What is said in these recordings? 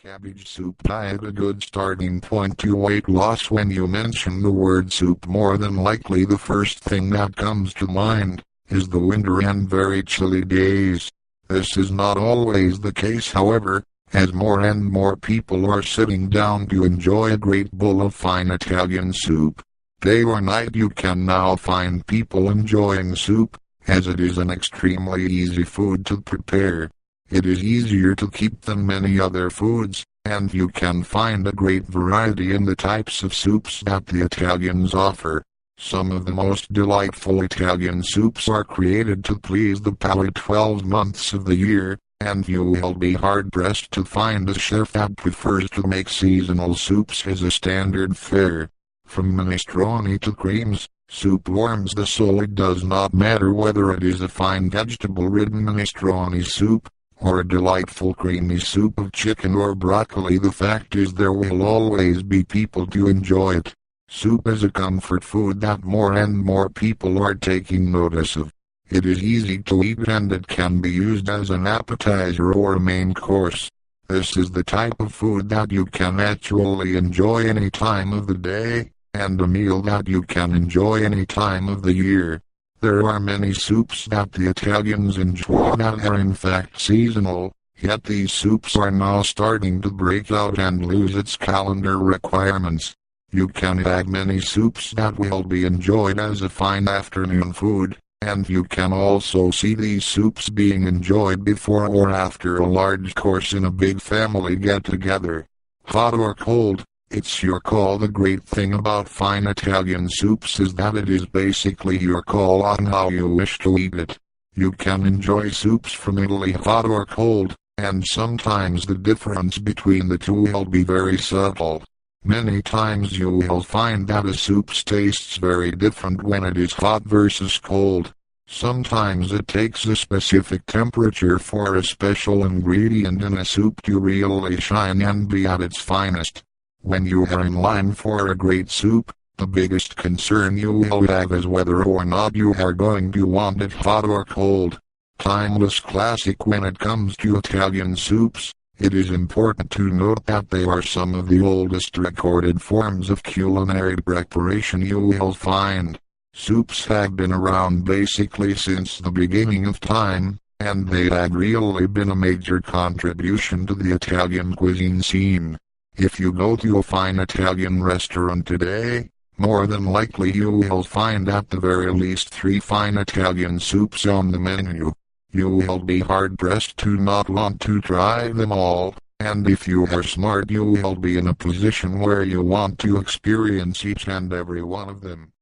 Cabbage soup diet. A good starting point to weight loss. When you mention the word soup, more than likely the first thing that comes to mind is the winter and very chilly days. This is not always the case, however, as more and more people are sitting down to enjoy a great bowl of fine Italian soup. Day or night you can now find people enjoying soup, as it is an extremely easy food to prepare. It is easier to keep than many other foods, and you can find a great variety in the types of soups that the Italians offer. Some of the most delightful Italian soups are created to please the palate 12 months of the year, and you will be hard-pressed to find a chef that prefers to make seasonal soups as a standard fare. From minestrone to creams, soup warms the soul. It does not matter whether it is a fine vegetable-ridden minestrone soup, or a delightful creamy soup of chicken or broccoli. The fact is there will always be people to enjoy it. Soup is a comfort food that more and more people are taking notice of. It is easy to eat and it can be used as an appetizer or a main course. This is the type of food that you can actually enjoy any time of the day, and a meal that you can enjoy any time of the year. There are many soups that the Italians enjoy that are in fact seasonal, yet these soups are now starting to break out and lose its calendar requirements. You can have many soups that will be enjoyed as a fine afternoon food, and you can also see these soups being enjoyed before or after a large course in a big family get-together. Hot or cold, it's your call. The great thing about fine Italian soups is that it is basically your call on how you wish to eat it. You can enjoy soups from Italy hot or cold, and sometimes the difference between the two will be very subtle. Many times you will find that a soup tastes very different when it is hot versus cold. Sometimes it takes a specific temperature for a special ingredient in a soup to really shine and be at its finest. When you are in line for a great soup, the biggest concern you will have is whether or not you are going to want it hot or cold. Timeless classic when it comes to Italian soups, it is important to note that they are some of the oldest recorded forms of culinary preparation you will find. Soups have been around basically since the beginning of time, and they have really been a major contribution to the Italian cuisine scene. If you go to a fine Italian restaurant today, more than likely you will find at the very least 3 fine Italian soups on the menu. You will be hard-pressed to not want to try them all, and if you are smart you will be in a position where you want to experience each and every one of them.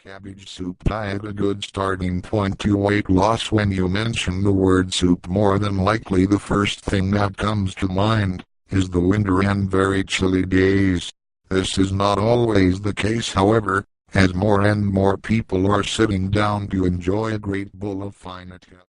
Cabbage soup diet. A good starting point to weight loss. When you mention the word soup, more than likely the first thing that comes to mind is the winter and very chilly days. This is not always the case, however, as more and more people are sitting down to enjoy a great bowl of fine Italian